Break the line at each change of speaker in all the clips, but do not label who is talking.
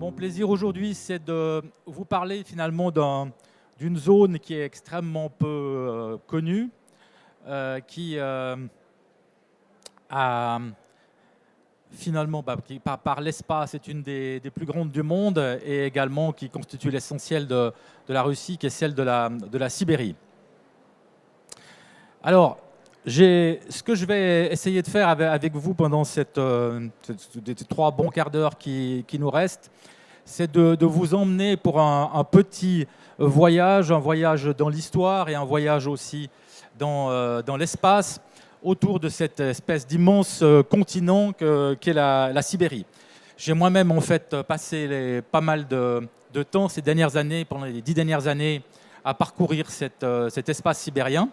Mon plaisir aujourd'hui, c'est de vous parler finalement d'une zone qui est extrêmement peu connue, qui a finalement, qui, par l'espace, est une des plus grandes du monde et également qui constitue l'essentiel de la Russie, qui est celle de la Sibérie. Alors, ce que je vais essayer de faire avec vous pendant ces 3 bons quarts d'heure qui nous restent, c'est de vous emmener pour un petit voyage, un voyage dans l'histoire et un voyage aussi dans l'espace, autour de cette espèce d'immense continent qu'est la Sibérie. J'ai moi-même en fait passé pas mal de temps ces dernières années, pendant les 10 dernières années, à parcourir cet espace sibérien,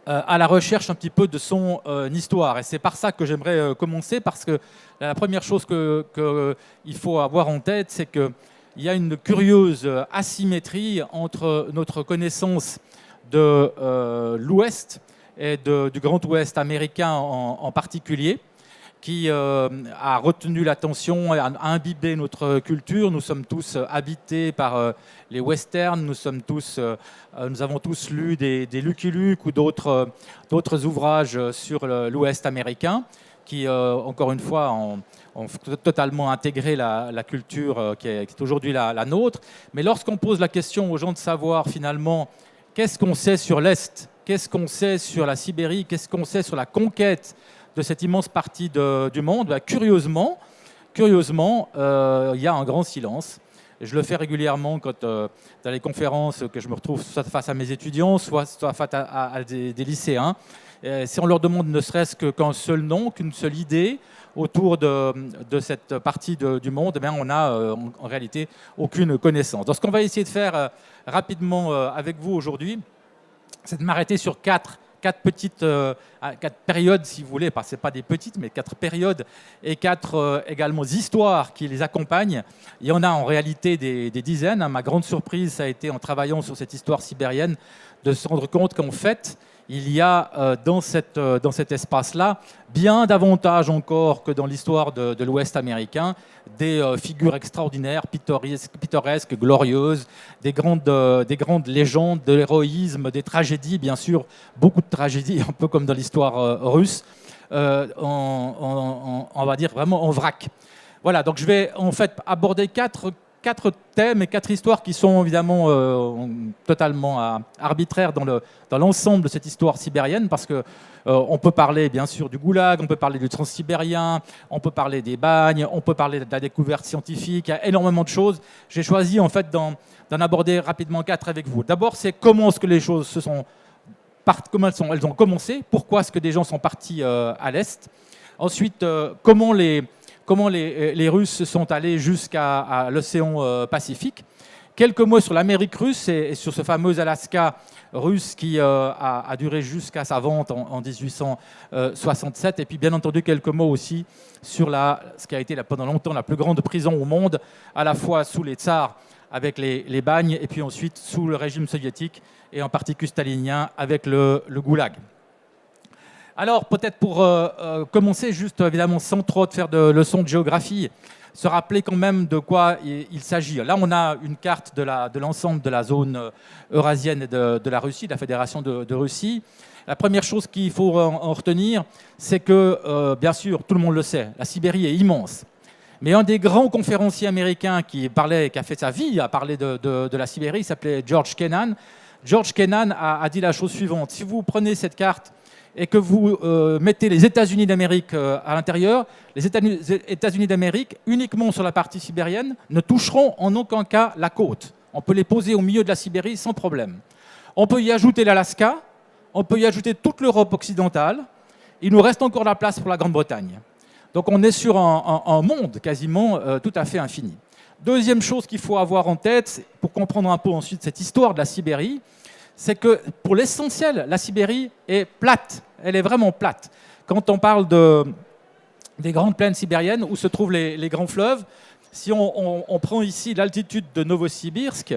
à la recherche un petit peu de son histoire. Et c'est par ça que j'aimerais commencer, parce que la première chose qu'il faut avoir en tête, c'est qu'il y a une curieuse asymétrie entre notre connaissance de l'Ouest et du Grand Ouest américain en particulier, qui a retenu l'attention, a imbibé notre culture. Nous sommes tous habités par les westerns, nous avons tous lu des Lucky Luke ou d'autres ouvrages sur l'Ouest américain, qui, encore une fois, ont totalement intégré la culture qui est aujourd'hui la nôtre. Mais lorsqu'on pose la question aux gens de savoir finalement qu'est-ce qu'on sait sur l'Est, qu'est-ce qu'on sait sur la Sibérie, qu'est-ce qu'on sait sur la conquête de cette immense partie du monde, curieusement, il y a un grand silence. Et je le fais régulièrement quand, dans les conférences, que je me retrouve soit face à mes étudiants, soit face à des lycéens. Si on leur demande ne serait-ce qu'un seul nom, qu'une seule idée autour de cette partie du monde, eh bien, on n'a en réalité aucune connaissance. Donc, ce qu'on va essayer de faire rapidement avec vous aujourd'hui, c'est de m'arrêter sur quatre périodes, si vous voulez, ce n'est pas des petites, mais 4 périodes et 4 également histoires qui les accompagnent. Il y en a en réalité des dizaines. Ma grande surprise, ça a été en travaillant sur cette histoire sibérienne, de se rendre compte qu'en fait, il y a dans cet espace-là, bien davantage encore que dans l'histoire de l'Ouest américain, des figures extraordinaires, pittoresques, glorieuses, des grandes légendes, de l'héroïsme, des tragédies, bien sûr, beaucoup de tragédies, un peu comme dans l'histoire russe, on va dire vraiment en vrac. Voilà, donc je vais en fait aborder 4 thèmes et 4 histoires qui sont évidemment totalement arbitraires dans l'ensemble de cette histoire sibérienne, parce que on peut parler bien sûr du goulag, on peut parler du transsibérien, on peut parler des bagnes, on peut parler de la découverte scientifique, il y a énormément de choses. J'ai choisi en fait d'en aborder rapidement 4 avec vous. D'abord, c'est comment est-ce que les choses elles ont commencé, pourquoi est-ce que des gens sont partis à l'Est. Ensuite, comment les Russes sont allés jusqu'à l'océan Pacifique. Quelques mots sur l'Amérique russe et sur ce fameux Alaska russe qui a duré jusqu'à sa vente en 1867. Et puis bien entendu quelques mots aussi sur ce qui a été pendant longtemps la plus grande prison au monde, à la fois sous les tsars avec les bagnes et puis ensuite sous le régime soviétique et en particulier stalinien avec le goulag. Alors, peut-être pour commencer, juste évidemment sans trop de faire de leçons de géographie, se rappeler quand même de quoi il s'agit. Là, on a une carte de l'ensemble de la zone eurasienne et de la Russie, de la Fédération de Russie. La première chose qu'il faut en retenir, c'est que, bien sûr, tout le monde le sait, la Sibérie est immense. Mais un des grands conférenciers américains qui a fait sa vie à parler de la Sibérie, il s'appelait George Kennan. George Kennan a dit la chose suivante. Si vous prenez cette carte et que vous mettez les États-Unis d'Amérique à l'intérieur, les États-Unis d'Amérique, uniquement sur la partie sibérienne, ne toucheront en aucun cas la côte. On peut les poser au milieu de la Sibérie sans problème. On peut y ajouter l'Alaska, on peut y ajouter toute l'Europe occidentale. Il nous reste encore la place pour la Grande-Bretagne. Donc on est sur un monde quasiment tout à fait infini. Deuxième chose qu'il faut avoir en tête, pour comprendre un peu ensuite cette histoire de la Sibérie, c'est que pour l'essentiel, la Sibérie est plate. Elle est vraiment plate. Quand on parle des grandes plaines sibériennes où se trouvent les grands fleuves, si on prend ici l'altitude de Novosibirsk,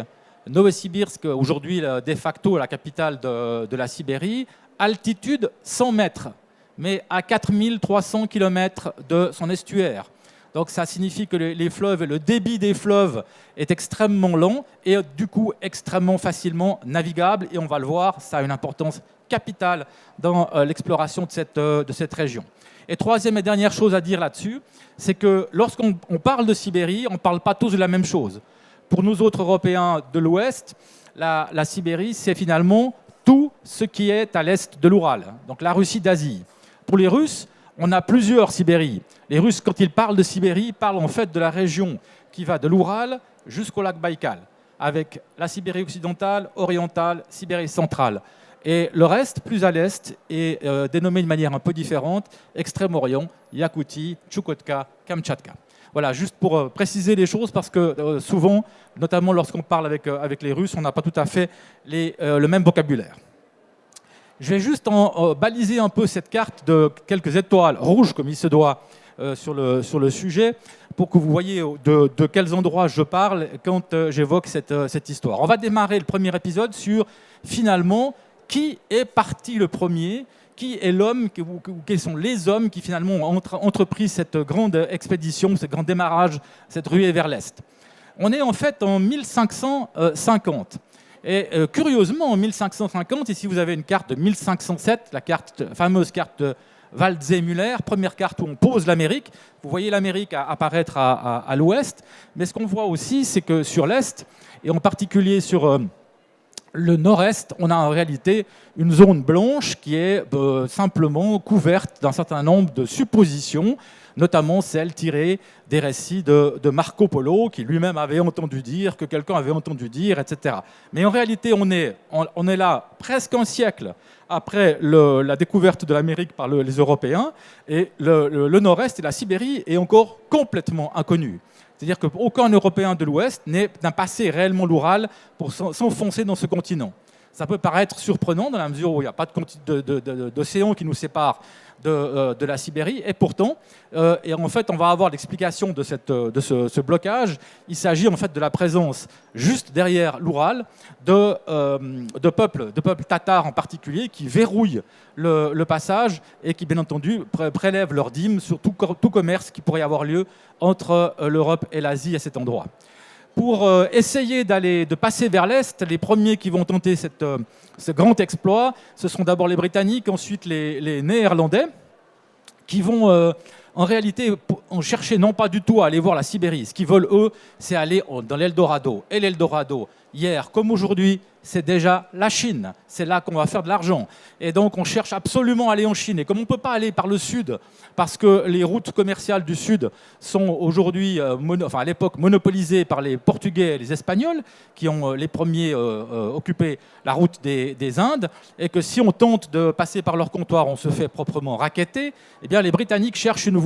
aujourd'hui de facto la capitale de la Sibérie, altitude 100 mètres, mais à 4300 km de son estuaire. Donc ça signifie que les fleuves et le débit des fleuves est extrêmement lent et du coup extrêmement facilement navigable. Et on va le voir, ça a une importance capitale dans l'exploration de cette région. Et troisième et dernière chose à dire là-dessus, c'est que lorsqu'on parle de Sibérie, on ne parle pas tous de la même chose. Pour nous autres Européens de l'Ouest, la Sibérie, c'est finalement tout ce qui est à l'est de l'Oural, donc la Russie d'Asie. Pour les Russes, on a plusieurs Sibéries. Les Russes, quand ils parlent de Sibérie, ils parlent en fait de la région qui va de l'Oural jusqu'au lac Baïkal, avec la Sibérie occidentale, orientale, Sibérie centrale. Et le reste, plus à l'est, est dénommé de manière un peu différente, Extrême-Orient, Yakoutie, Tchoukotka, Kamtchatka. Voilà, juste pour préciser les choses, parce que souvent, notamment lorsqu'on parle avec les Russes, on n'a pas tout à fait le même vocabulaire. Je vais juste baliser un peu cette carte de quelques étoiles rouges, comme il se doit, sur le sujet, pour que vous voyez de quels endroits je parle quand j'évoque cette histoire. On va démarrer le premier épisode sur, finalement, qui est parti le premier, qui est l'homme, ou quels sont les hommes qui finalement ont entrepris cette grande expédition, ce grand démarrage, cette ruée vers l'Est. On est en fait en 1550. Et curieusement, en 1550, ici vous avez une carte de 1507, la fameuse carte de Waldsee-Müller, première carte où on pose l'Amérique. Vous voyez l'Amérique apparaître à l'ouest, mais ce qu'on voit aussi, c'est que sur l'est, et en particulier sur le nord-est, on a en réalité une zone blanche qui est simplement couverte d'un certain nombre de suppositions, notamment celles tirées des récits de Marco Polo, qui lui-même avait entendu dire, que quelqu'un avait entendu dire, etc. Mais en réalité, on est là presque un siècle après la découverte de l'Amérique par les Européens, et le nord-est et la Sibérie est encore complètement inconnu. C'est-à-dire qu'aucun Européen de l'Ouest n'a passé réellement l'Oural pour s'enfoncer dans ce continent. Ça peut paraître surprenant dans la mesure où il n'y a pas d'océan qui nous sépare de la Sibérie, et pourtant, et en fait, on va avoir l'explication de ce blocage. Il s'agit en fait de la présence juste derrière l'Oural de peuples tatars en particulier qui verrouillent le passage et qui, bien entendu, prélèvent leurs dîmes sur tout commerce qui pourrait avoir lieu entre l'Europe et l'Asie à cet endroit. Pour essayer de passer vers l'Est, les premiers qui vont tenter ce grand exploit, ce sont d'abord les Britanniques, ensuite les Néerlandais, qui vont en réalité en chercher non pas du tout à aller voir la Sibérie. Ce qu'ils veulent, eux, c'est aller dans l'Eldorado. Et l'Eldorado, hier comme aujourd'hui, c'est déjà la Chine. C'est là qu'on va faire de l'argent. Et donc, on cherche absolument à aller en Chine. Et comme on ne peut pas aller par le sud, parce que les routes commerciales du sud sont aujourd'hui, à l'époque, monopolisées par les Portugais et les Espagnols, qui ont les premiers occupé la route des Indes, et que si on tente de passer par leur comptoir, on se fait proprement racketter, eh bien, les Britanniques cherchent une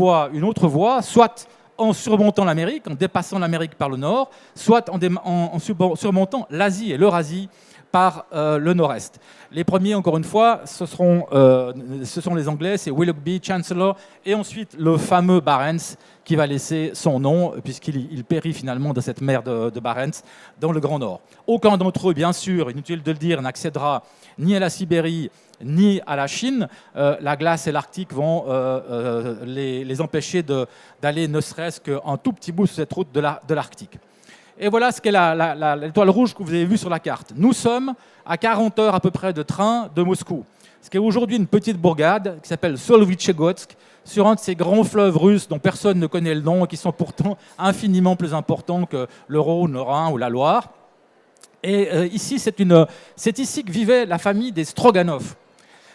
autre voie, soit en surmontant l'Amérique, en dépassant l'Amérique par le nord, soit en surmontant l'Asie et l'Eurasie par le nord-est. Les premiers, encore une fois, ce sont les Anglais, c'est Willoughby, Chancellor, et ensuite le fameux Barents qui va laisser son nom, puisqu'il périt finalement dans cette mer de Barents, dans le Grand Nord. Aucun d'entre eux, bien sûr, inutile de le dire, n'accédera ni à la Sibérie, ni à la Chine. La glace et l'Arctique vont les empêcher d'aller ne serait-ce qu'un tout petit bout sur cette route de l'Arctique. Et voilà ce qu'est l'étoile rouge que vous avez vue sur la carte. Nous sommes à 40 heures à peu près de train de Moscou. Ce qui est aujourd'hui une petite bourgade qui s'appelle Solvitchegodsk, sur un de ces grands fleuves russes dont personne ne connaît le nom et qui sont pourtant infiniment plus importants que le Rhône, le Rhin ou la Loire. Et ici, c'est ici que vivait la famille des Stroganov.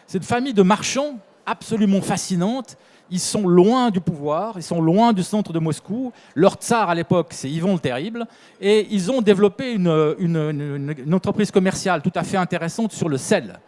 C'est une famille de marchands absolument fascinante. Ils sont loin du pouvoir, ils sont loin du centre de Moscou. Leur tsar à l'époque, c'est Ivan le Terrible. Et ils ont développé une entreprise commerciale tout à fait intéressante sur le sel.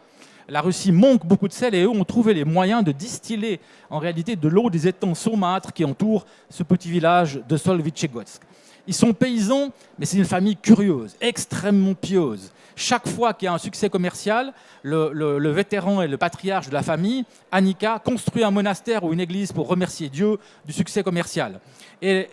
La Russie manque beaucoup de sel et eux ont trouvé les moyens de distiller en réalité de l'eau des étangs saumâtres qui entourent ce petit village de Solvitchegodsk. Ils sont paysans, mais c'est une famille curieuse, extrêmement pieuse. Chaque fois qu'il y a un succès commercial, le vétéran et le patriarche de la famille, Annika, construit un monastère ou une église pour remercier Dieu du succès commercial. Et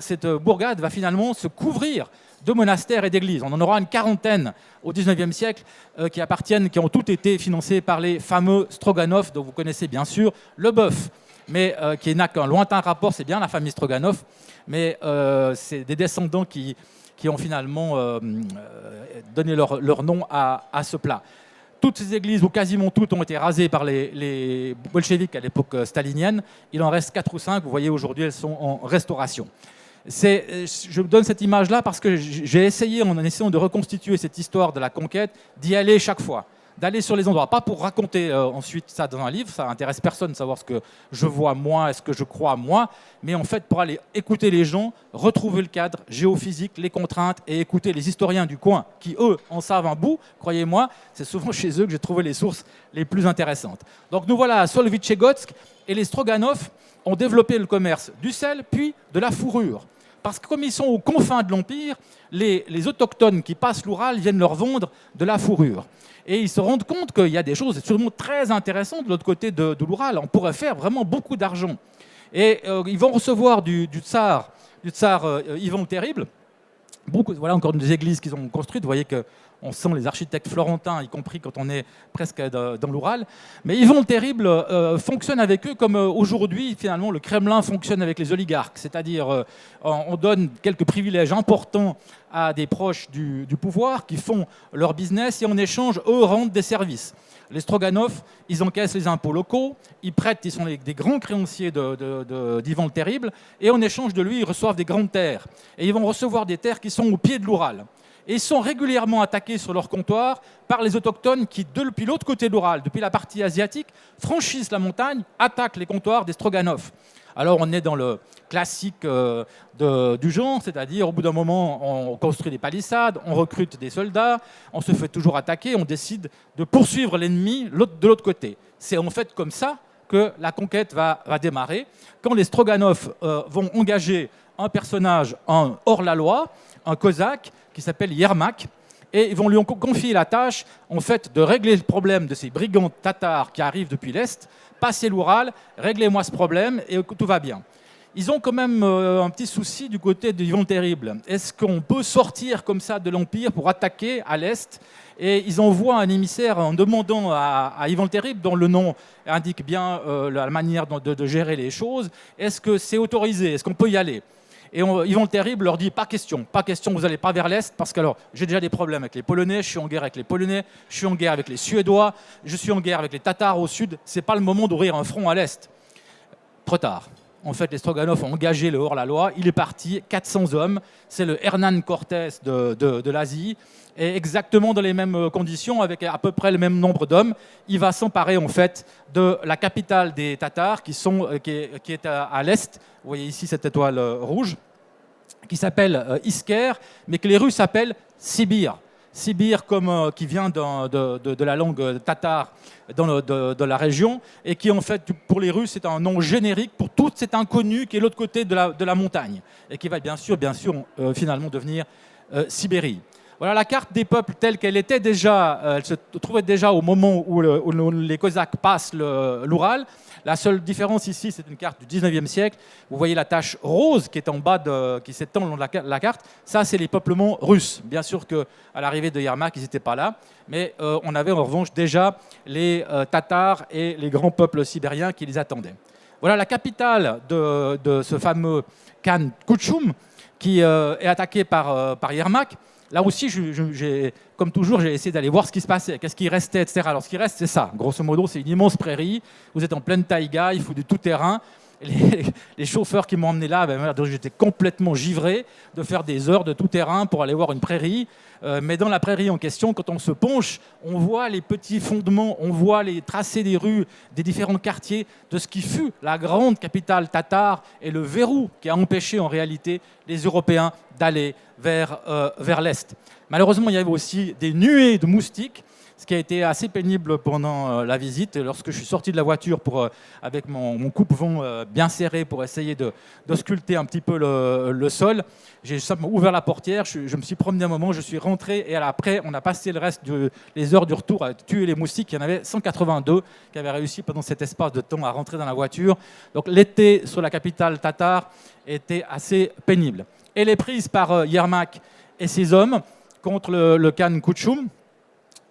cette bourgade va finalement se couvrir de monastères et d'églises. On en aura une quarantaine au XIXe siècle qui ont toutes été financées par les fameux Stroganov, dont vous connaissez bien sûr le bœuf. mais qui n'a qu'un lointain rapport, c'est bien la famille Stroganov, mais c'est des descendants qui ont finalement donné leur nom à ce plat. Toutes ces églises, ou quasiment toutes, ont été rasées par les bolcheviks à l'époque stalinienne. Il en reste 4 ou 5. Vous voyez, aujourd'hui, elles sont en restauration. Je vous donne cette image-là parce que j'ai essayé, en essayant de reconstituer cette histoire de la conquête, d'y aller chaque fois, d'aller sur les endroits. Pas pour raconter ensuite ça dans un livre, ça n'intéresse personne de savoir ce que je vois moi et ce que je crois moi, mais en fait pour aller écouter les gens, retrouver le cadre géophysique, les contraintes et écouter les historiens du coin qui, eux, en savent un bout. Croyez-moi, c'est souvent chez eux que j'ai trouvé les sources les plus intéressantes. Donc nous voilà à Solvitchegodsk et les Stroganov ont développé le commerce du sel puis de la fourrure. Parce que comme ils sont aux confins de l'Empire, les autochtones qui passent l'Oural viennent leur vendre de la fourrure. Et ils se rendent compte qu'il y a des choses sûrement très intéressantes de l'autre côté de l'Oural. On pourrait faire vraiment beaucoup d'argent. Et ils vont recevoir du tsar Ivan le Terrible. Voilà encore des églises qu'ils ont construites. Vous voyez qu'on sent les architectes florentins, y compris quand on est presque dans l'Oural. Mais Ivan le Terrible fonctionne avec eux comme aujourd'hui, finalement, le Kremlin fonctionne avec les oligarques. C'est-à-dire, on donne quelques privilèges importants à des proches du pouvoir qui font leur business et en échange, eux, rendent des services. Les Stroganov, ils encaissent les impôts locaux, ils prêtent, ils sont des grands créanciers d'Ivan le Terrible, et en échange de lui, ils reçoivent des grandes terres. Et ils vont recevoir des terres qui sont au pied de l'Oural. Et ils sont régulièrement attaqués sur leur comptoir par les autochtones qui, depuis l'autre côté de l'Oural, depuis la partie asiatique, franchissent la montagne, attaquent les comptoirs des Stroganov. Alors on est dans le classique du genre, c'est-à-dire au bout d'un moment on construit des palissades, on recrute des soldats, on se fait toujours attaquer, on décide de poursuivre l'ennemi de l'autre côté. C'est en fait comme ça que la conquête va démarrer, quand les Stroganov vont engager un personnage en hors-la-loi, un cosaque qui s'appelle Yermak, et ils vont lui confier la tâche en fait, de régler le problème de ces brigands tatars qui arrivent depuis l'Est. Passez l'Oural, réglez-moi ce problème et tout va bien. Ils ont quand même un petit souci du côté d'Ivan le Terrible. Est-ce qu'on peut sortir comme ça de l'Empire pour attaquer à l'Est? Et ils envoient un émissaire en demandant à Ivan le Terrible, dont le nom indique bien la manière de gérer les choses, est-ce que c'est autorisé? Est-ce qu'on peut y aller? Et Ivan le Terrible leur dit pas question, vous n'allez pas vers l'Est, parce que alors j'ai déjà des problèmes avec les Polonais, je suis en guerre avec les Polonais, je suis en guerre avec les Suédois, je suis en guerre avec les Tatars au sud, c'est pas le moment d'ouvrir un front à l'Est. Trop tard. En fait, les Stroganov ont engagé le hors-la-loi, il est parti, 400 hommes, c'est le Hernán Cortés de l'Asie, et exactement dans les mêmes conditions, avec à peu près le même nombre d'hommes, il va s'emparer en fait de la capitale des Tatars, qui est à l'est. Vous voyez ici cette étoile rouge, qui s'appelle Isker, mais que les Russes appellent Sibir. Sibir qui vient de la langue tatar de la région, et qui en fait pour les Russes est un nom générique pour tout cet inconnu qui est l'autre côté de la montagne, et qui va bien sûr finalement devenir Sibérie. Voilà la carte des peuples telle qu'elle était déjà, elle se trouvait déjà au moment où les Cosaques passent l'Oural. La seule différence ici, c'est une carte du 19e siècle. Vous voyez la tache rose qui est en bas, qui s'étend le long de la carte. Ça, c'est les peuplements russes. Bien sûr qu'à l'arrivée de Yermak, ils n'étaient pas là. Mais on avait en revanche déjà les Tatars et les grands peuples sibériens qui les attendaient. Voilà la capitale de ce fameux Khan Kouchoum qui est attaqué par Yermak. Là aussi, comme toujours, j'ai essayé d'aller voir ce qui se passait, qu'est-ce qui restait, etc. Alors, ce qui reste, c'est ça. Grosso modo, c'est une immense prairie. Vous êtes en pleine taïga, il faut du tout-terrain. Les chauffeurs qui m'ont emmené là, j'étais complètement givré de faire des heures de tout-terrain pour aller voir une prairie. Mais dans la prairie en question, quand on se penche, on voit les petits fondements, on voit les tracés des rues des différents quartiers de ce qui fut la grande capitale tatare et le verrou qui a empêché en réalité les Européens d'aller vers l'Est. Malheureusement, il y avait aussi des nuées de moustiques, ce qui a été assez pénible pendant la visite. Lorsque je suis sorti de la voiture avec mon coupe-vent bien serré pour essayer d'ausculter un petit peu le sol, j'ai simplement ouvert la portière, je me suis promené un moment, je suis rentré et après on a passé le reste des heures du retour à tuer les moustiques. Il y en avait 182 qui avaient réussi pendant cet espace de temps à rentrer dans la voiture. Donc l'été sur la capitale tatare était assez pénible. Elle est prise par Yermak et ses hommes contre le Khan Kouchoum.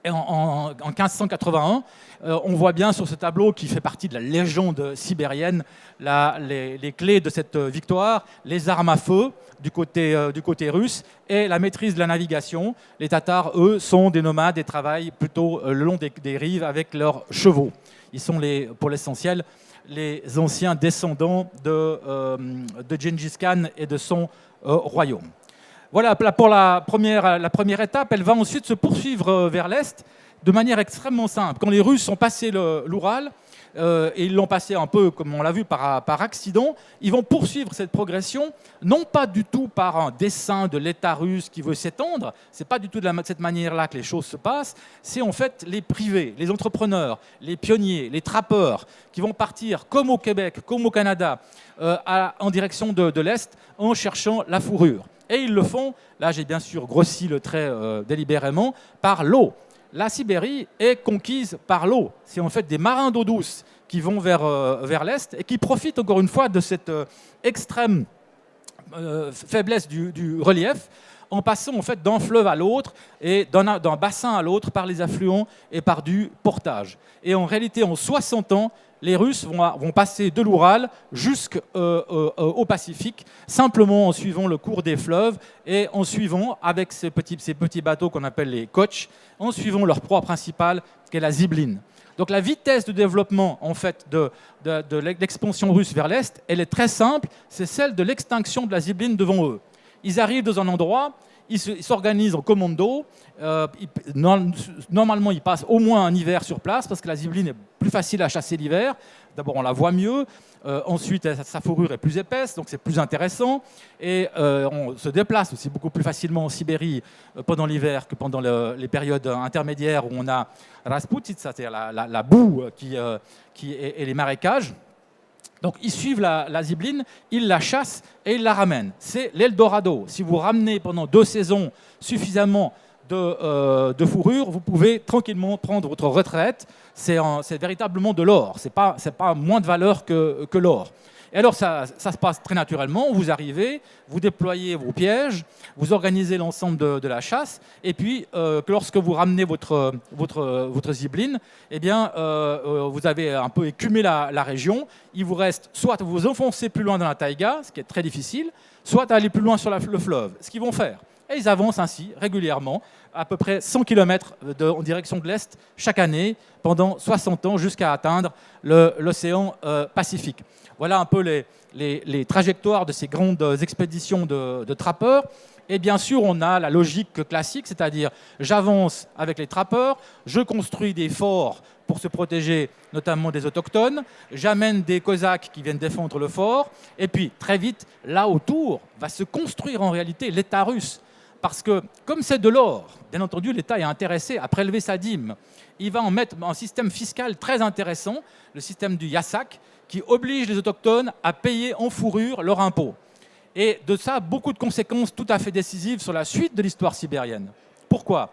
Et en 1581, on voit bien sur ce tableau qui fait partie de la légende sibérienne les clés de cette victoire, les armes à feu du côté russe et la maîtrise de la navigation. Les Tatars, eux, sont des nomades et travaillent plutôt le long des rives avec leurs chevaux. Ils sont, pour l'essentiel, les anciens descendants de Gengis Khan et de son royaume. Voilà pour la première étape. Elle va ensuite se poursuivre vers l'est de manière extrêmement simple. Quand les Russes ont passé l'Oural, et ils l'ont passé un peu, comme on l'a vu, par accident, ils vont poursuivre cette progression, non pas du tout par un dessein de l'État russe qui veut s'étendre, c'est pas du tout de cette manière-là que les choses se passent, c'est en fait les privés, les entrepreneurs, les pionniers, les trappeurs, qui vont partir, comme au Québec, comme au Canada, en direction de l'Est, en cherchant la fourrure. Et ils le font, là j'ai bien sûr grossi le trait délibérément, par l'eau. La Sibérie est conquise par l'eau. C'est en fait des marins d'eau douce qui vont vers l'Est et qui profitent encore une fois de cette extrême faiblesse du relief en passant en fait d'un fleuve à l'autre et d'un bassin à l'autre par les affluents et par du portage. Et en réalité, en 60 ans, les Russes vont passer de l'Oural jusqu'au Pacifique, simplement en suivant le cours des fleuves et en suivant, avec ces petits bateaux qu'on appelle les kochs, en suivant leur proie principale, qui est la zibeline. Donc la vitesse de développement en fait, de l'expansion russe vers l'Est, elle est très simple, c'est celle de l'extinction de la zibeline devant eux. Ils arrivent dans un endroit, ils s'organisent en commando. Normalement, ils passent au moins un hiver sur place parce que la zibeline est plus facile à chasser l'hiver. D'abord, on la voit mieux. Ensuite, sa fourrure est plus épaisse, donc c'est plus intéressant. Et on se déplace aussi beaucoup plus facilement en Sibérie pendant l'hiver que pendant les périodes intermédiaires où on a Rasputitsa, c'est-à-dire la boue et les marécages. Donc ils suivent la zibeline, ils la chassent et ils la ramènent. C'est l'Eldorado. Si vous ramenez pendant 2 saisons suffisamment de fourrure, vous pouvez tranquillement prendre votre retraite. C'est véritablement de l'or. C'est pas moins de valeur que l'or. Et alors ça se passe très naturellement. Vous arrivez, vous déployez vos pièges, vous organisez l'ensemble de la chasse, et puis lorsque vous ramenez votre zibeline, eh bien, vous avez un peu écumé la région. Il vous reste soit à vous enfoncer plus loin dans la taïga, ce qui est très difficile, soit à aller plus loin sur le fleuve. Ce qu'ils vont faire. Et ils avancent ainsi régulièrement, à peu près 100 km en direction de l'Est chaque année, pendant 60 ans, jusqu'à atteindre l'océan Pacifique. Voilà un peu les trajectoires de ces grandes expéditions de trappeurs. Et bien sûr, on a la logique classique, c'est-à-dire j'avance avec les trappeurs, je construis des forts pour se protéger notamment des autochtones, j'amène des Cosaques qui viennent défendre le fort, et puis très vite, là autour, va se construire en réalité l'État russe. Parce que, comme c'est de l'or, bien entendu, l'État est intéressé à prélever sa dîme. Il va en mettre un système fiscal très intéressant, le système du Yassak, qui oblige les autochtones à payer en fourrure leur impôt. Et de ça, beaucoup de conséquences tout à fait décisives sur la suite de l'histoire sibérienne. Pourquoi ?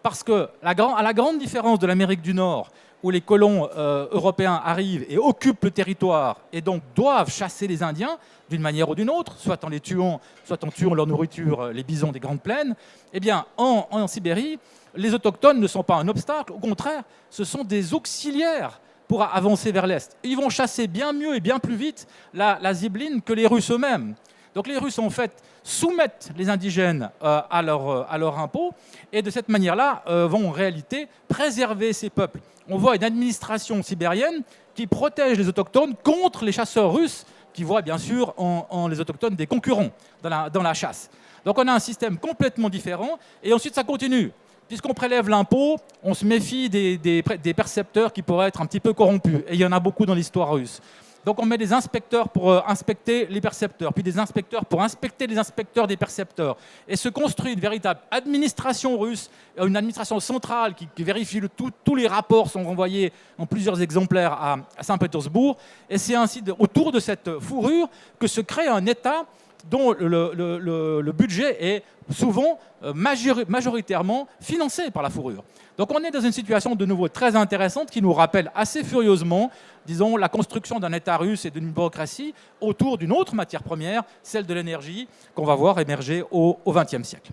Parce que, à la grande différence de l'Amérique du Nord, où les colons européens arrivent et occupent le territoire et donc doivent chasser les Indiens d'une manière ou d'une autre, soit en les tuant, soit en tuant leur nourriture, les bisons des grandes plaines, eh bien, en Sibérie, les autochtones ne sont pas un obstacle, au contraire, ce sont des auxiliaires pour avancer vers l'Est. Ils vont chasser bien mieux et bien plus vite la zibeline que les Russes eux-mêmes. Donc les Russes, en fait, soumettent les indigènes à leur impôt et de cette manière-là vont en réalité préserver ces peuples. On voit une administration sibérienne qui protège les autochtones contre les chasseurs russes qui voient bien sûr en les autochtones des concurrents dans la chasse. Donc on a un système complètement différent et ensuite ça continue. Puisqu'on prélève l'impôt, on se méfie des percepteurs qui pourraient être un petit peu corrompus. Et il y en a beaucoup dans l'histoire russe. Donc on met des inspecteurs pour inspecter les percepteurs, puis des inspecteurs pour inspecter les inspecteurs des percepteurs. Et se construit une véritable administration russe, une administration centrale qui vérifie tous les rapports sont renvoyés en plusieurs exemplaires à Saint-Pétersbourg. Et c'est ainsi autour de cette fourrure que se crée un État dont le budget est souvent majoritairement financé par la fourrure. Donc on est dans une situation de nouveau très intéressante qui nous rappelle assez furieusement, disons, la construction d'un État russe et d'une bureaucratie autour d'une autre matière première, celle de l'énergie, qu'on va voir émerger au XXe siècle.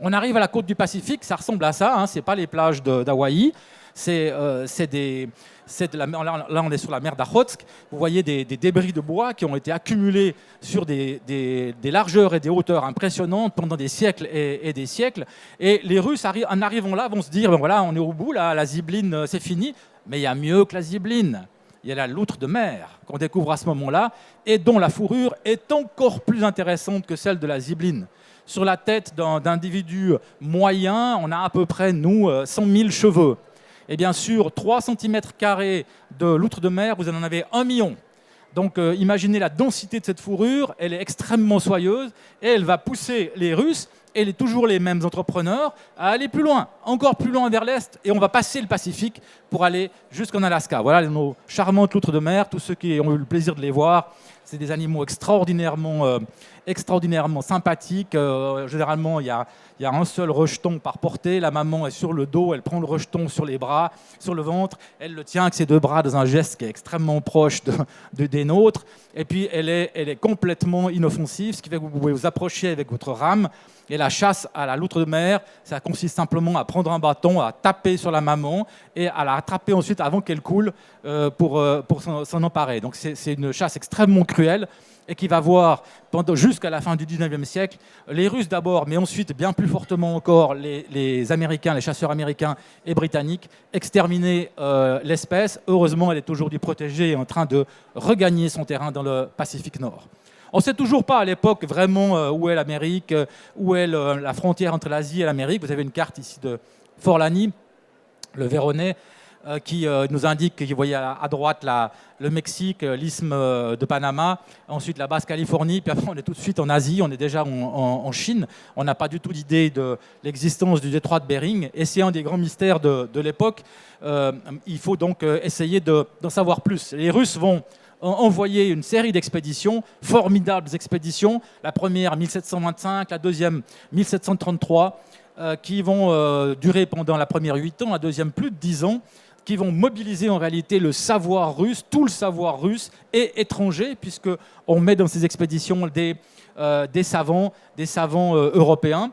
On arrive à la côte du Pacifique, ça ressemble à ça, hein, ce n'est pas les plages d'Hawaï, là on est sur la mer d'Okhotsk, vous voyez des débris de bois qui ont été accumulés sur des largeurs et des hauteurs impressionnantes pendant des siècles et des siècles, et les Russes en arrivant là vont se dire, ben voilà, on est au bout, là, la zibeline c'est fini, mais il y a mieux que la zibeline. Il y a la loutre de mer qu'on découvre à ce moment-là et dont la fourrure est encore plus intéressante que celle de la zibeline. Sur la tête d'un individu moyen, on a à peu près, nous, 100 000 cheveux. Et bien sûr, 3 cm² de loutre de mer, vous en avez 1 million. Donc imaginez la densité de cette fourrure, elle est extrêmement soyeuse et elle va pousser les Russes et toujours les mêmes entrepreneurs à aller plus loin, encore plus loin vers l'Est, et on va passer le Pacifique pour aller jusqu'en Alaska. Voilà nos charmantes loutres de mer, tous ceux qui ont eu le plaisir de les voir. C'est des animaux extraordinairement sympathiques. Généralement, il y a un seul rejeton par portée. La maman est sur le dos, elle prend le rejeton sur les bras, sur le ventre. Elle le tient avec ses 2 bras dans un geste qui est extrêmement proche des nôtres. Et puis, elle est complètement inoffensive, ce qui fait que vous pouvez vous approcher avec votre rame. Et la chasse à la loutre de mer, ça consiste simplement à prendre un bâton, à taper sur la maman et à la rattraper ensuite avant qu'elle coule pour s'en emparer. Donc c'est une chasse extrêmement cruelle et qui va voir jusqu'à la fin du 19e siècle les Russes d'abord, mais ensuite bien plus fortement encore les Américains, les chasseurs américains et britanniques exterminer l'espèce. Heureusement, elle est aujourd'hui protégée et en train de regagner son terrain dans le Pacifique Nord. On ne sait toujours pas à l'époque vraiment où est l'Amérique, où est la frontière entre l'Asie et l'Amérique. Vous avez une carte ici de Forlani, le Véronais, qui nous indique que vous voyez à droite le Mexique, l'isthme de Panama, ensuite la Basse-Californie, puis après on est tout de suite en Asie, on est déjà en Chine. On n'a pas du tout d'idée de l'existence du détroit de Bering, et c'est un des grands mystères de l'époque. Il faut donc essayer d'en savoir plus. Les Russes vont envoyé une série d'expéditions, formidables expéditions, la première 1725, la deuxième 1733, qui vont durer pendant la première 8 ans, la deuxième plus de 10 ans, qui vont mobiliser en réalité le savoir russe, tout le savoir russe et étranger, puisqu'on met dans ces expéditions des savants européens,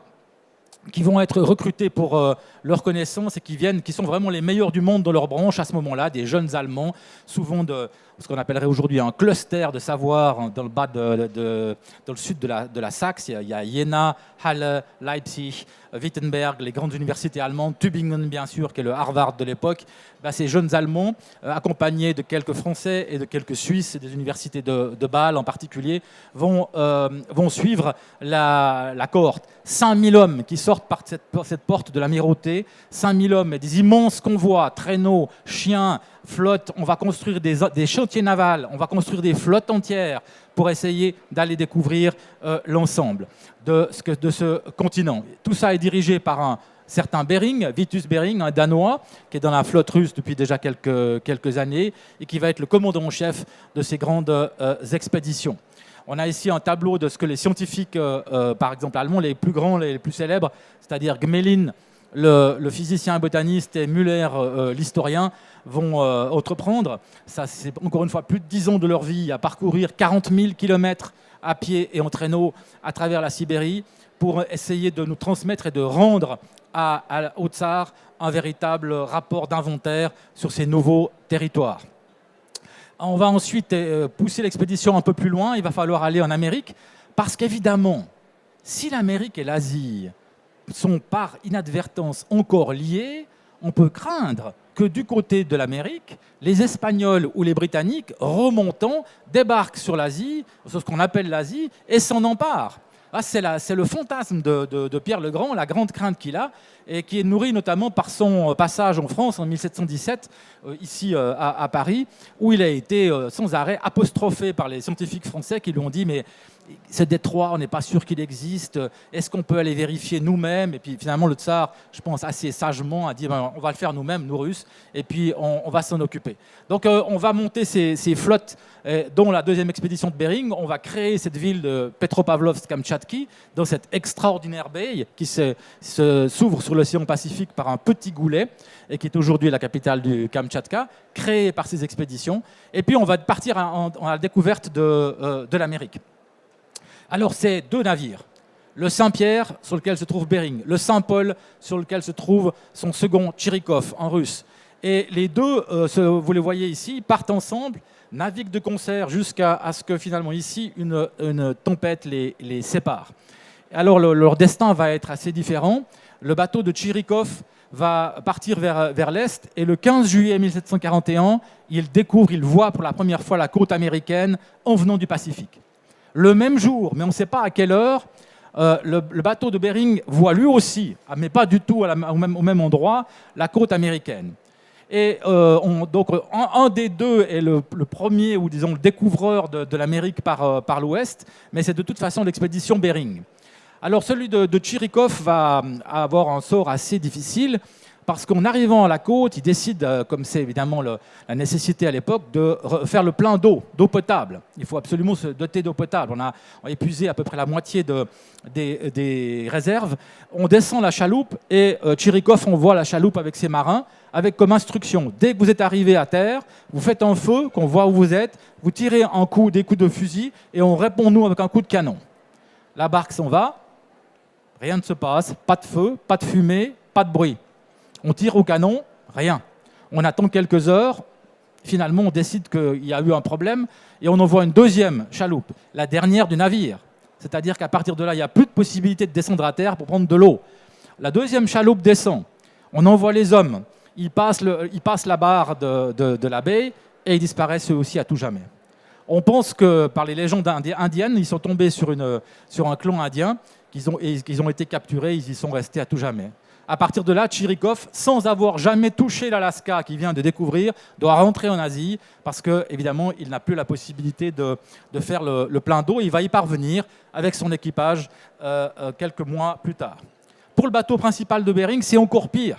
qui vont être recrutés pour leur connaissance et qui sont vraiment les meilleurs du monde dans leur branche à ce moment-là, des jeunes Allemands, souvent de ce qu'on appellerait aujourd'hui un cluster de savoir dans le sud de la Saxe. Il y a Jena, Halle, Leipzig, Wittenberg, les grandes universités allemandes, Tübingen bien sûr, qui est le Harvard de l'époque. Ces jeunes Allemands, accompagnés de quelques Français et de quelques Suisses et des universités de Bâle en particulier, vont suivre la cohorte. 5000 hommes qui sortent par cette porte de l'amirauté, 5000 hommes et des immenses convois, traîneaux, chiens, flottes. On va construire des chantiers navals, on va construire des flottes entières pour essayer d'aller découvrir l'ensemble de ce continent. Tout ça est dirigé par un certain Bering, Vitus Bering, un Danois, qui est dans la flotte russe depuis déjà quelques années et qui va être le commandant en chef de ces grandes expéditions. On a ici un tableau de ce que les scientifiques, par exemple allemands, les plus grands, les plus célèbres, c'est-à-dire Gmelin, le physicien botaniste, et Müller, l'historien, vont entreprendre. Ça, c'est encore une fois plus de 10 ans de leur vie à parcourir 40 000 kilomètres à pied et en traîneau à travers la Sibérie pour essayer de nous transmettre et de rendre au tsar un véritable rapport d'inventaire sur ces nouveaux territoires. On va ensuite pousser l'expédition un peu plus loin. Il va falloir aller en Amérique parce qu'évidemment, si l'Amérique et l'Asie sont par inadvertance encore liés, on peut craindre que du côté de l'Amérique, les Espagnols ou les Britanniques, remontant, débarquent sur l'Asie, sur ce qu'on appelle l'Asie, et s'en emparent. C'est le fantasme de Pierre le Grand, la grande crainte qu'il a, et qui est nourri notamment par son passage en France en 1717, ici à Paris, où il a été sans arrêt apostrophé par les scientifiques français qui lui ont dit « mais ce détroit, on n'est pas sûr qu'il existe, est-ce qu'on peut aller vérifier nous-mêmes ?» Et puis finalement le tsar, je pense assez sagement, a dit ben, « on va le faire nous-mêmes, nous Russes, et puis on va s'en occuper ». Donc on va monter ces flottes, dont la deuxième expédition de Bering. On va créer cette ville de Petropavlovsk-Kamtchatki, dans cette extraordinaire baie qui s'ouvre sur l'océan Pacifique par un petit goulet, et qui est aujourd'hui la capitale du Kamtchatka, créée par ces expéditions. Et puis on va partir à la découverte de l'Amérique. Alors c'est 2 navires.
le Saint-Pierre sur lequel se trouve Bering, le Saint-Paul sur lequel se trouve son second Tchirikov en russe. Et les deux, vous les voyez ici, partent ensemble, naviguent de concert jusqu'à ce que finalement ici une tempête les sépare. Alors leur destin va être assez différent. Le bateau de Tchirikov va partir vers l'est et le 15 juillet 1741, il voit pour la première fois la côte américaine en venant du Pacifique. Le même jour, mais on ne sait pas à quelle heure, le bateau de Bering voit lui aussi, mais pas du tout au même endroit, la côte américaine. Et donc un des deux est le premier, ou disons le découvreur de l'Amérique par l'ouest, mais c'est de toute façon l'expédition Bering. Alors celui de Tchirikov va avoir un sort assez difficile, parce qu'en arrivant à la côte, il décide, comme c'est évidemment la nécessité à l'époque, de faire le plein d'eau potable. Il faut absolument se doter d'eau potable. On a épuisé à peu près la moitié des réserves. On descend la chaloupe et Tchirikov envoie la chaloupe avec ses marins, avec comme instruction, dès que vous êtes arrivé à terre, vous faites un feu, qu'on voit où vous êtes, vous tirez des coups de fusil et on répond nous avec un coup de canon. La barque s'en va, rien ne se passe, pas de feu, pas de fumée, pas de bruit. On tire au canon, rien. On attend quelques heures, finalement on décide qu'il y a eu un problème et on envoie une deuxième chaloupe, la dernière du navire. C'est-à-dire qu'à partir de là, il n'y a plus de possibilité de descendre à terre pour prendre de l'eau. La deuxième chaloupe descend, on envoie les hommes, ils passent la barre de la baie et ils disparaissent eux aussi à tout jamais. On pense que par les légendes indiennes, ils sont tombés sur un clan indien, qu'ils ont été capturés, ils y sont restés à tout jamais. À partir de là, Tchirikov, sans avoir jamais touché l'Alaska qu'il vient de découvrir, doit rentrer en Asie parce qu'évidemment, il n'a plus la possibilité de faire le plein d'eau. Il va y parvenir avec son équipage quelques mois plus tard. Pour le bateau principal de Bering, c'est encore pire.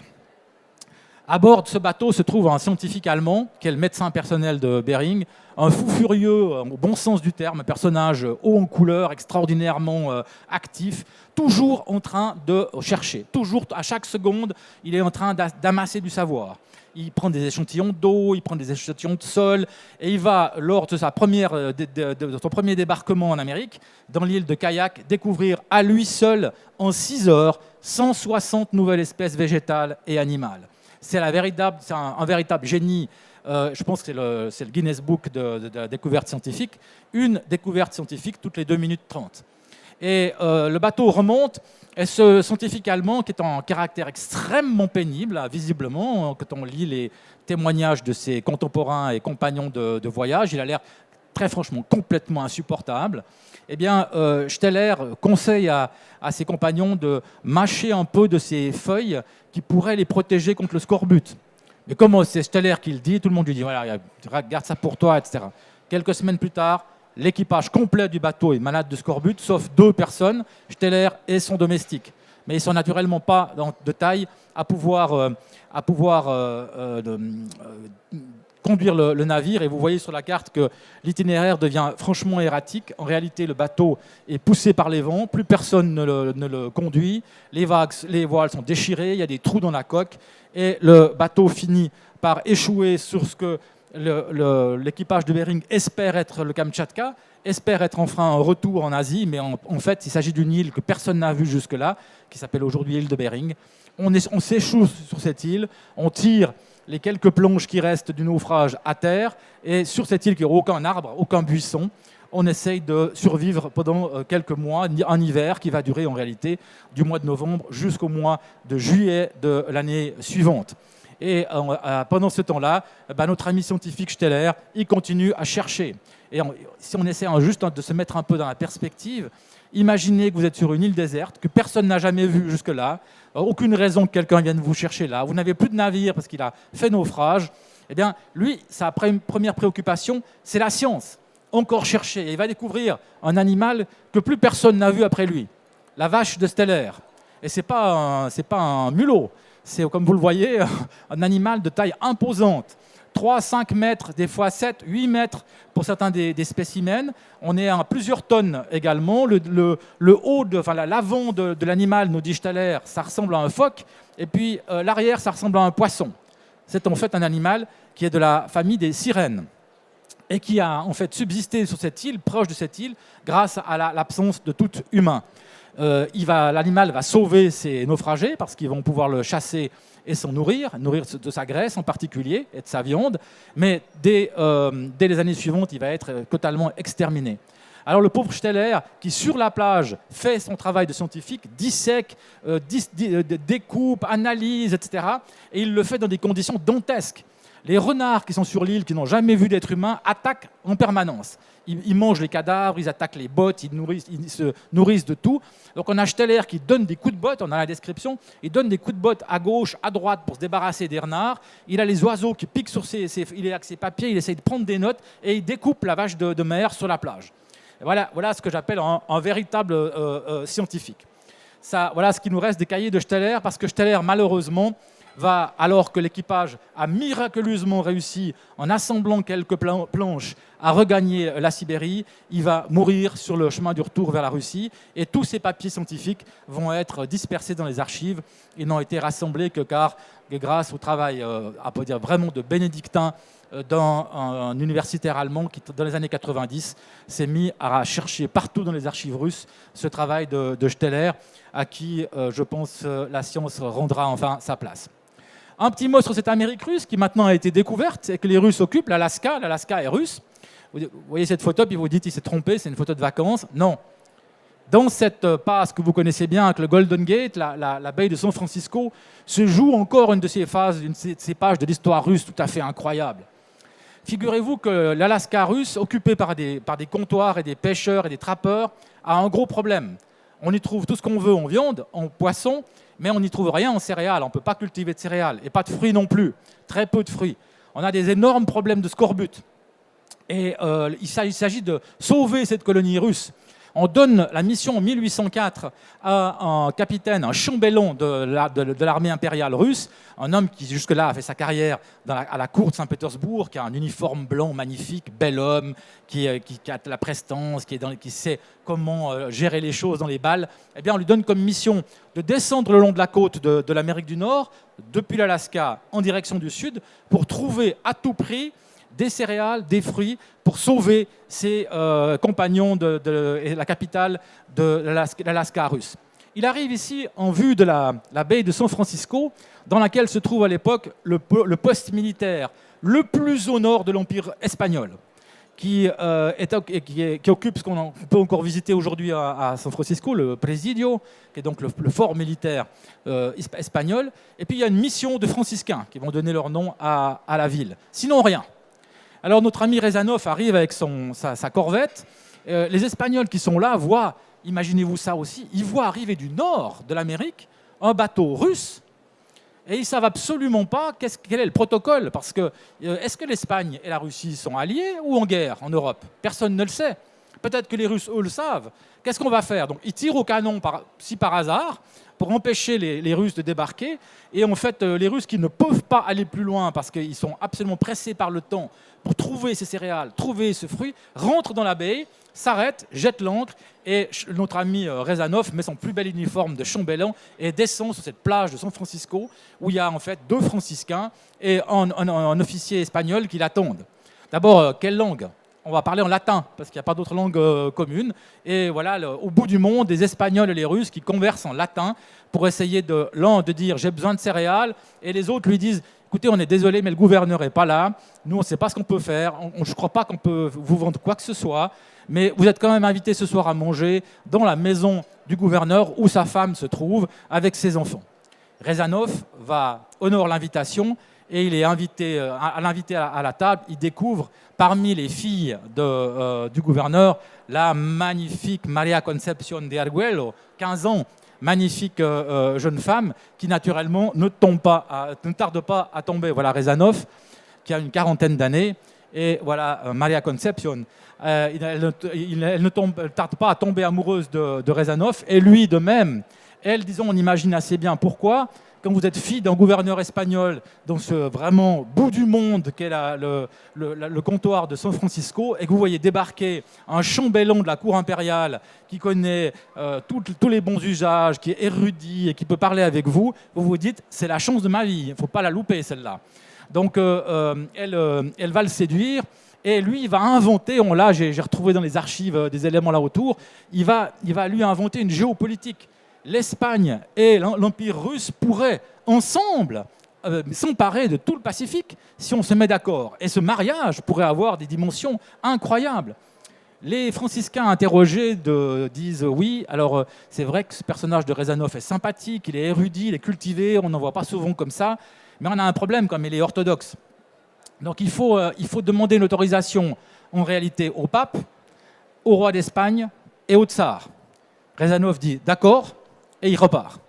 À bord de ce bateau se trouve un scientifique allemand, qui est le médecin personnel de Bering, un fou furieux, au bon sens du terme, un personnage haut en couleur, extraordinairement actif, toujours en train de chercher. Toujours, à chaque seconde, il est en train d'amasser du savoir. Il prend des échantillons d'eau, il prend des échantillons de sol, et il va, lors de son premier débarquement en Amérique, dans l'île de Kayak, découvrir à lui seul, en 6 heures, 160 nouvelles espèces végétales et animales. C'est un véritable génie. Je pense que c'est le Guinness Book de la découverte scientifique. Une découverte scientifique toutes les 2 minutes 30. Et le bateau remonte, et ce scientifique allemand, qui est en caractère extrêmement pénible, visiblement, quand on lit les témoignages de ses contemporains et compagnons de voyage, il a l'air très franchement complètement insupportable. Eh bien, Steller conseille à ses compagnons de mâcher un peu de ces feuilles qui pourraient les protéger contre le scorbut. Mais comme c'est Steller qui le dit, tout le monde lui dit voilà, garde ça pour toi, etc. Quelques semaines plus tard, l'équipage complet du bateau est malade de scorbut, sauf 2 personnes, Steller et son domestique. Mais ils ne sont naturellement pas de taille à pouvoir conduire le navire. Et vous voyez sur la carte que l'itinéraire devient franchement erratique. En réalité, le bateau est poussé par les vents, plus personne ne le conduit, les voiles sont déchirées, il y a des trous dans la coque, et le bateau finit par échouer sur ce que l'équipage de Bering espère être le Kamtchatka, espère être enfin un retour en Asie, mais en fait, il s'agit d'une île que personne n'a vue jusque-là, qui s'appelle aujourd'hui l'île de Bering. On s'échoue sur cette île, on tire les quelques plonges qui restent du naufrage à terre, et sur cette île qui n'a aucun arbre, aucun buisson, on essaye de survivre pendant quelques mois, un hiver qui va durer en réalité du mois de novembre jusqu'au mois de juillet de l'année suivante. Et pendant ce temps-là, notre ami scientifique Steller, il continue à chercher. Et si on essaie juste de se mettre un peu dans la perspective, imaginez que vous êtes sur une île déserte, que personne n'a jamais vue jusque-là, aucune raison que quelqu'un vienne vous chercher là, vous n'avez plus de navire parce qu'il a fait naufrage. Eh bien, lui, sa première préoccupation, c'est la science. Encore chercher. Et il va découvrir un animal que plus personne n'a vu après lui, la vache de Steller. Et ce n'est pas un mulot. C'est, comme vous le voyez, un animal de taille imposante. 3, 5 mètres, des fois 7, 8 mètres pour certains des spécimens. On est à plusieurs tonnes également. L'avant de l'animal, nous dit Steller, ça ressemble à un phoque. Et puis l'arrière, ça ressemble à un poisson. C'est en fait un animal qui est de la famille des sirènes et qui a en fait subsisté sur cette île, proche de cette île, grâce à l'absence de tout humain. L'animal va sauver ses naufragés parce qu'ils vont pouvoir le chasser et s'en nourrir de sa graisse en particulier et de sa viande. Mais dès les années suivantes, il va être totalement exterminé. Alors le pauvre Steller, qui sur la plage fait son travail de scientifique, dissèque, découpe, analyse, etc. Et il le fait dans des conditions dantesques. Les renards qui sont sur l'île, qui n'ont jamais vu d'être humain, attaquent en permanence. Ils mangent les cadavres, ils attaquent les bottes, ils se nourrissent de tout. Donc on a Steller qui donne des coups de botte, on a la description, il donne des coups de botte à gauche, à droite pour se débarrasser des renards. Il a les oiseaux qui piquent sur il est avec ses papiers, il essaye de prendre des notes et il découpe la vache de mer sur la plage. Et voilà ce que j'appelle un véritable scientifique. Voilà ce qui nous reste des cahiers de Steller, parce que Steller, malheureusement, alors que l'équipage a miraculeusement réussi, en assemblant quelques planches, à regagner la Sibérie, il va mourir sur le chemin du retour vers la Russie, et tous ces papiers scientifiques vont être dispersés dans les archives. Ils n'ont été rassemblés que grâce au travail, on peut dire vraiment de bénédictin, dans un universitaire allemand qui, dans les années 90, s'est mis à chercher partout dans les archives russes ce travail de Steller, à qui, je pense, la science rendra enfin sa place. Un petit mot sur cette Amérique russe qui maintenant a été découverte et que les Russes occupent, l'Alaska. L'Alaska est russe. Vous voyez cette photo, puis vous vous dites il s'est trompé, c'est une photo de vacances. Non. Dans cette passe que vous connaissez bien avec le Golden Gate, la baie de San Francisco, se joue encore une de ces pages de l'histoire russe tout à fait incroyable. Figurez-vous que l'Alaska russe, occupé par des comptoirs et des pêcheurs et des trappeurs, a un gros problème. On y trouve tout ce qu'on veut en viande, en poisson, mais on n'y trouve rien en céréales. On ne peut pas cultiver de céréales, et pas de fruits non plus, très peu de fruits. On a des énormes problèmes de scorbut. Et il s'agit de sauver cette colonie russe. On donne la mission en 1804 à un capitaine, un chambellan de l'armée impériale russe, un homme qui jusque-là a fait sa carrière à la cour de Saint-Pétersbourg, qui a un uniforme blanc magnifique, bel homme, qui a la prestance, qui sait comment gérer les choses dans les balles. Eh bien, on lui donne comme mission de descendre le long de la côte de l'Amérique du Nord, depuis l'Alaska en direction du sud, pour trouver à tout prix des céréales, des fruits, pour sauver ses compagnons et la capitale de l'Alaska russe. Il arrive ici en vue de la baie de San Francisco, dans laquelle se trouve à l'époque le poste militaire le plus au nord de l'Empire espagnol, qui occupe ce qu'on peut encore visiter aujourd'hui à San Francisco, le Presidio, qui est donc le fort militaire espagnol. Et puis il y a une mission de franciscains qui vont donner leur nom à la ville. Sinon, rien. Alors notre ami Rezanov arrive avec sa corvette. Les Espagnols qui sont là voient, imaginez-vous ça aussi, ils voient arriver du nord de l'Amérique un bateau russe et ils ne savent absolument pas quel est le protocole. Parce que est-ce que l'Espagne et la Russie sont alliés ou en guerre en Europe? Personne ne le sait. Peut-être que les Russes, eux, le savent. Qu'est-ce qu'on va faire? Donc ils tirent au canon par hasard pour empêcher les Russes de débarquer. Et en fait, les Russes qui ne peuvent pas aller plus loin parce qu'ils sont absolument pressés par le temps pour trouver ces céréales, trouver ce fruit, rentrent dans la baie, s'arrêtent, jettent l'ancre et notre ami Rezanov met son plus bel uniforme de chambellan et descend sur cette plage de San Francisco où il y a en fait 2 franciscains et un officier espagnol qui l'attendent. D'abord, quelle langue? On va parler en latin, parce qu'il n'y a pas d'autre langue commune. Et voilà, au bout du monde, les Espagnols et les Russes qui conversent en latin pour essayer l'un de dire « j'ai besoin de céréales » et les autres lui disent « écoutez, on est désolé, mais le gouverneur n'est pas là. Nous, on ne sait pas ce qu'on peut faire. Je ne crois pas qu'on peut vous vendre quoi que ce soit. Mais vous êtes quand même invités ce soir à manger dans la maison du gouverneur où sa femme se trouve avec ses enfants. » Rezanov honore l'invitation et il est invité à la table. Il découvre parmi les filles du gouverneur la magnifique Maria Concepción de Arguello, 15 ans, magnifique jeune femme qui naturellement ne tarde pas à tomber. Voilà Rezanov qui a une quarantaine d'années et voilà Maria Concepción. Elle ne tarde pas à tomber amoureuse de Rezanov et lui de même. Elle, disons, on imagine assez bien pourquoi. Quand vous êtes fille d'un gouverneur espagnol dans ce vraiment bout du monde qu'est le comptoir de San Francisco et que vous voyez débarquer un chambellan de la cour impériale qui connaît tous les bons usages, qui est érudit et qui peut parler avec vous, vous vous dites c'est la chance de ma vie, il ne faut pas la louper celle-là. Donc elle va le séduire
Et lui, il va inventer, là j'ai retrouvé dans les archives des éléments là autour, il va lui inventer une géopolitique. L'Espagne et l'Empire russe pourraient ensemble s'emparer de tout le Pacifique si on se met d'accord. Et ce mariage pourrait avoir des dimensions incroyables. Les franciscains interrogés disent oui, alors c'est vrai que ce personnage de Rezanov est sympathique, il est érudit, il est cultivé, on n'en voit pas souvent comme ça, mais on a un problème comme il est orthodoxe. Donc il faut demander une autorisation en réalité au pape, au roi d'Espagne et au tsar. Rezanov dit d'accord et il repart.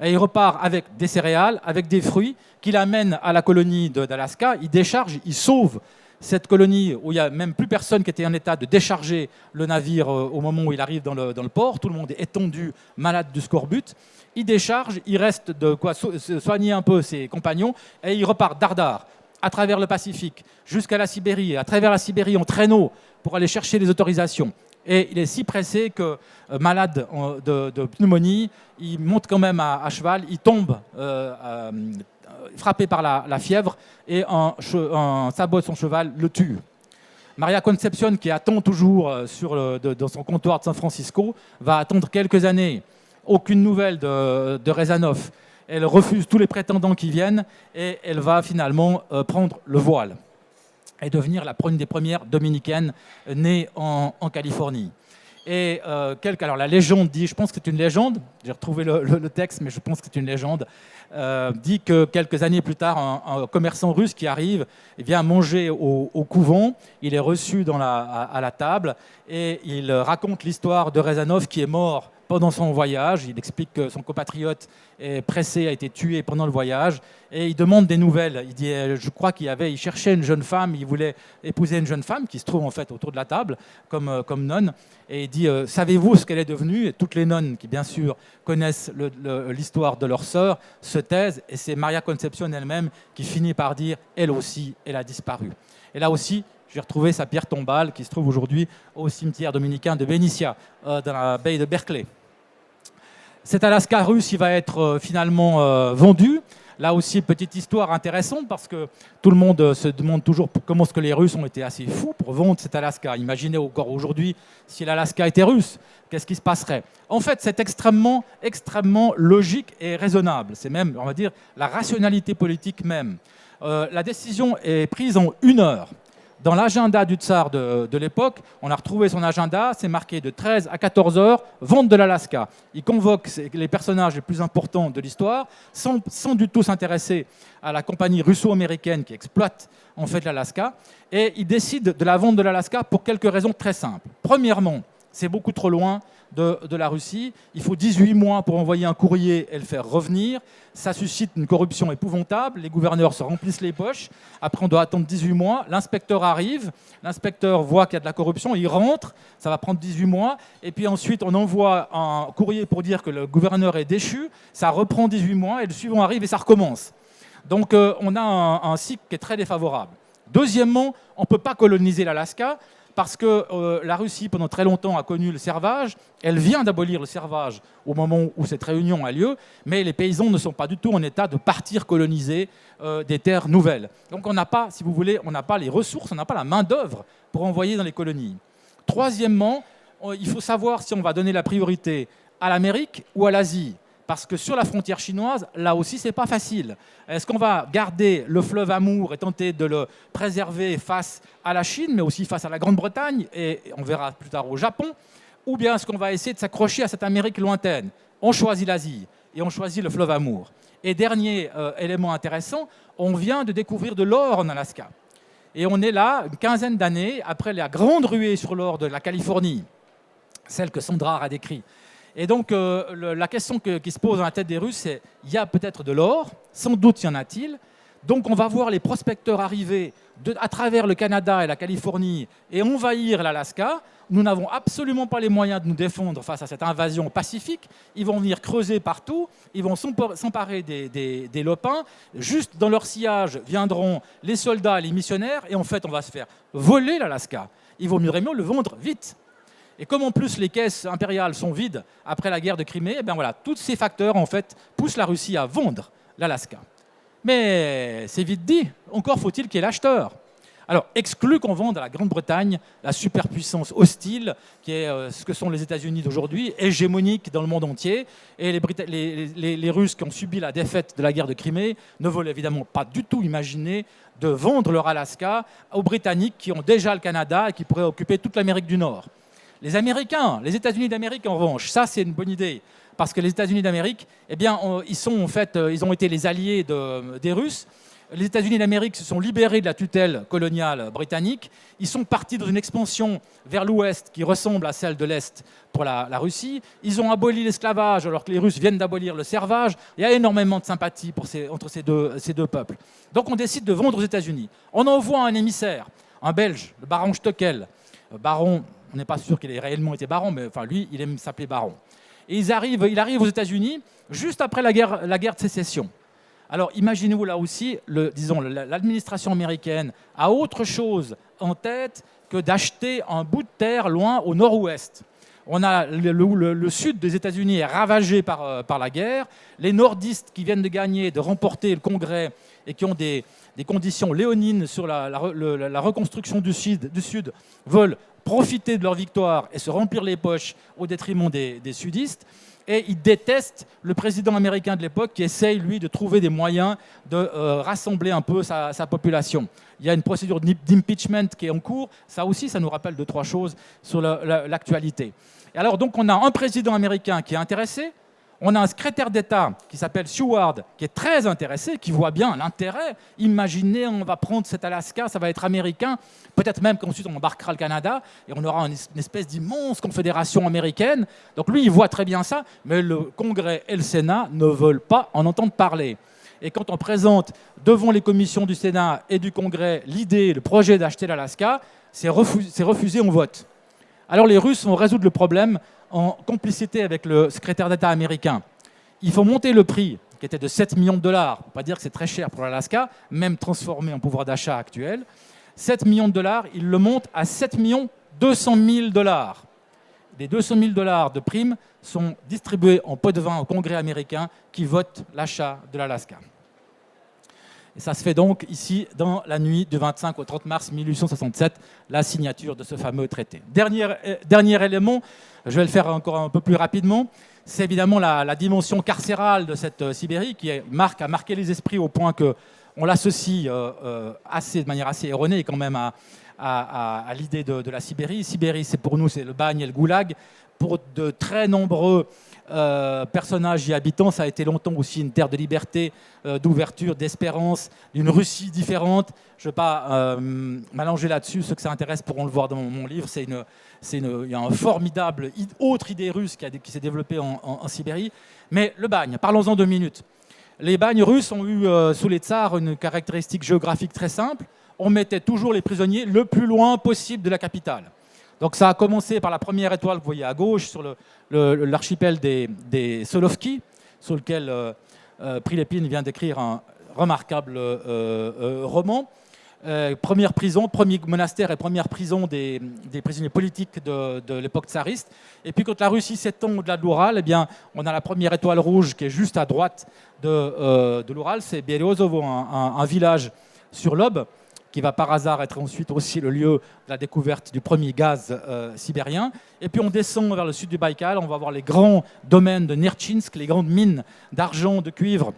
Et il repart avec des céréales, avec des fruits qu'il amène à la colonie d'Alaska, il décharge, il sauve cette colonie où il n'y a même plus personne qui était en état de décharger le navire au moment où il arrive dans le port. Tout le monde est étendu, malade du scorbut. Il décharge, il reste de quoi soigner un peu ses compagnons et il repart dardard à travers le Pacifique jusqu'à la Sibérie, et à travers la Sibérie en traîneau pour aller chercher les autorisations. Et il est si pressé que, malade de pneumonie, il monte quand même à cheval, il tombe frappé par la fièvre et un sabot de son cheval le tue. Maria Concepción, qui attend toujours dans son comptoir de San Francisco, va attendre quelques années. Aucune nouvelle de Rezanov. Elle refuse tous les prétendants qui viennent et elle va finalement prendre le voile et devenir une des premières dominicaines nées en Californie. Et alors la légende dit, je pense que c'est une légende, j'ai retrouvé le texte, mais je pense que c'est une légende, dit que quelques années plus tard, un commerçant russe qui arrive vient manger au couvent, il est reçu à la table et il raconte l'histoire de Rezanov qui est mort pendant son voyage. Il explique que son compatriote est pressé, a été tué pendant le voyage, et il demande des nouvelles. Il dit, je crois il cherchait une jeune femme, il voulait épouser une jeune femme qui se trouve en fait autour de la table comme nonne, et il dit, savez-vous ce qu'elle est devenue? Et toutes les nonnes qui bien sûr connaissent l'histoire de leur sœur se taisent, et c'est Maria Concepción elle-même qui finit par dire, elle aussi, elle a disparu. Et là aussi, j'ai retrouvé sa pierre tombale qui se trouve aujourd'hui au cimetière dominicain de Benicia, dans la baie de Berkeley. Cet Alaska russe, il va être finalement vendu. Là aussi, petite histoire intéressante parce que tout le monde se demande toujours comment est-ce que les Russes ont été assez fous pour vendre cet Alaska. Imaginez encore aujourd'hui si l'Alaska était russe, qu'est-ce qui se passerait? En fait, c'est extrêmement, extrêmement logique et raisonnable. C'est même, on va dire, la rationalité politique même. La décision est prise en 1 heure. Dans l'agenda du tsar de l'époque, on a retrouvé son agenda, c'est marqué de 13 à 14 heures, vente de l'Alaska. Il convoque les personnages les plus importants de l'histoire, sans du tout s'intéresser à la compagnie russo-américaine qui exploite en fait l'Alaska, et il décide de la vente de l'Alaska pour quelques raisons très simples. Premièrement, c'est beaucoup trop loin de la Russie. Il faut 18 mois pour envoyer un courrier et le faire revenir. Ça suscite une corruption épouvantable. Les gouverneurs se remplissent les poches. Après, on doit attendre 18 mois. L'inspecteur arrive. L'inspecteur voit qu'il y a de la corruption. Il rentre. Ça va prendre 18 mois. Et puis ensuite, on envoie un courrier pour dire que le gouverneur est déchu. Ça reprend 18 mois. Et le suivant arrive et ça recommence. Donc, on a un cycle qui est très défavorable. Deuxièmement, on ne peut pas coloniser l'Alaska parce que la Russie, pendant très longtemps, a connu le servage. Elle vient d'abolir le servage au moment où cette réunion a lieu, mais les paysans ne sont pas du tout en état de partir coloniser des terres nouvelles. Donc on n'a pas, si vous voulez, on n'a pas les ressources, on n'a pas la main-d'œuvre pour envoyer dans les colonies. Troisièmement, il faut savoir si on va donner la priorité à l'Amérique ou à l'Asie. Parce que sur la frontière chinoise, là aussi, ce n'est pas facile. Est-ce qu'on va garder le fleuve Amour et tenter de le préserver face à la Chine, mais aussi face à la Grande-Bretagne, et on verra plus tard au Japon, ou bien est-ce qu'on va essayer de s'accrocher à cette Amérique lointaine? On choisit l'Asie et on choisit le fleuve Amour. Et dernier élément intéressant, on vient de découvrir de l'or en Alaska. Et on est là, une quinzaine d'années, après la grande ruée sur l'or de la Californie, celle que Sandra a décrite. Et donc, la question qui se pose dans la tête des Russes, c'est il y a peut-être de l'or, sans doute y en a-t-il. Donc, on va voir les prospecteurs arriver à travers le Canada et la Californie et envahir l'Alaska. Nous n'avons absolument pas les moyens de nous défendre face à cette invasion pacifique. Ils vont venir creuser partout, ils vont s'emparer des lopins. Juste dans leur sillage viendront les soldats, les missionnaires, et en fait, on va se faire voler l'Alaska. Il vaut mieux le vendre vite. Et comme en plus les caisses impériales sont vides après la guerre de Crimée, eh bien voilà, tous ces facteurs en fait poussent la Russie à vendre l'Alaska. Mais c'est vite dit, encore faut-il qu'il y ait l'acheteur.
Alors, exclu qu'on vende à la Grande-Bretagne, la superpuissance hostile, qui est ce que sont les États-Unis d'aujourd'hui, hégémonique dans le monde entier. Et les Russes qui ont subi la défaite de la guerre de Crimée ne veulent évidemment pas du tout imaginer de vendre leur Alaska aux Britanniques qui ont déjà le Canada et qui pourraient occuper toute l'Amérique du Nord. Les Américains, les États-Unis d'Amérique, en revanche, ça c'est une bonne idée. Parce que les États-Unis d'Amérique, eh bien, ils ont été les alliés des Russes. Les États-Unis d'Amérique se sont libérés de la tutelle coloniale britannique. Ils sont partis dans une expansion vers l'ouest qui ressemble à celle de l'Est pour la Russie. Ils ont aboli l'esclavage alors que les Russes viennent d'abolir le servage. Il y a énormément de sympathie entre ces deux peuples. Donc on décide de vendre aux États-Unis. On envoie un émissaire, un Belge, le baron Stockel. Baron, on n'est pas sûr qu'il ait réellement été baron, mais enfin lui, il aime s'appeler baron. Et il arrive aux États-Unis juste après la guerre de sécession. Alors imaginez-vous là aussi, l'administration américaine a autre chose en tête que d'acheter un bout de terre loin au nord-ouest. On a le sud des États-Unis est ravagé par la guerre. Les nordistes qui viennent de gagner, de remporter le Congrès et qui ont des conditions léonines sur la reconstruction du sud veulent profiter de leur victoire et se remplir les poches au détriment des sudistes. Et ils détestent le président américain de l'époque qui essaye, lui, de trouver des moyens de rassembler un peu sa population. Il y a une procédure d'impeachment qui est en cours. Ça aussi, ça nous rappelle 2-3 choses sur l'actualité. Et alors, donc, on a un président américain qui est intéressé. On a un secrétaire d'État qui s'appelle Seward, qui est très intéressé, qui voit bien l'intérêt. Imaginez, on va prendre cet Alaska, ça va être américain. Peut-être même qu'ensuite on embarquera le Canada et on aura une espèce d'immense confédération américaine. Donc lui, il voit très bien ça, mais le Congrès et le Sénat ne veulent pas en entendre parler. Et quand on présente devant les commissions du Sénat et du Congrès l'idée, le projet d'acheter l'Alaska, c'est refusé, on vote. Alors les Russes vont résoudre le problème en complicité avec le secrétaire d'État américain. Il faut monter le prix, qui était de 7 millions de dollars. On ne peut pas dire que c'est très cher pour l'Alaska, même transformé en pouvoir d'achat actuel. 7 millions de dollars, il le monte à 7 200 000 dollars. Les 200 000 dollars de primes sont distribués en pot de vin au Congrès américain qui vote l'achat de l'Alaska. Et ça se fait donc ici, dans la nuit du 25 au 30 mars 1867, la signature de ce fameux traité. Dernier élément, je vais le faire encore un peu plus rapidement, c'est évidemment la dimension carcérale de cette Sibérie qui a marqué les esprits au point qu'on l'associe de manière assez erronée quand même à l'idée de la Sibérie. Sibérie, c'est pour nous, c'est le bagne et le goulag. Pour de très nombreux personnages y habitants, ça a été longtemps aussi une terre de liberté, d'ouverture, d'espérance, d'une Russie différente. Je ne vais pas m'allonger là-dessus. Ceux que ça intéresse pourront le voir dans mon livre. Il y a un formidable autre idée russe qui s'est développée en Sibérie. Mais le bagne, parlons-en 2 minutes. Les bagnes russes ont eu, sous les tsars, une caractéristique géographique très simple. On mettait toujours les prisonniers le plus loin possible de la capitale. Donc ça a commencé par la première étoile que vous voyez à gauche sur l'archipel des Solovki, sur lequel Prilepine vient d'écrire un remarquable roman. Première prison, premier monastère et première prison des prisonniers politiques de l'époque tsariste. Et puis quand la Russie s'étend au-delà de l'Oural, eh bien, on a la première étoile rouge qui est juste à droite de l'Oural, c'est Beriozovo, un village sur l'Ob, qui va par hasard être ensuite aussi le lieu de la découverte du premier gaz sibérien. Et puis on descend vers le sud du Baïkal, on va voir les grands domaines de Nertchinsk, les grandes mines d'argent, de cuivre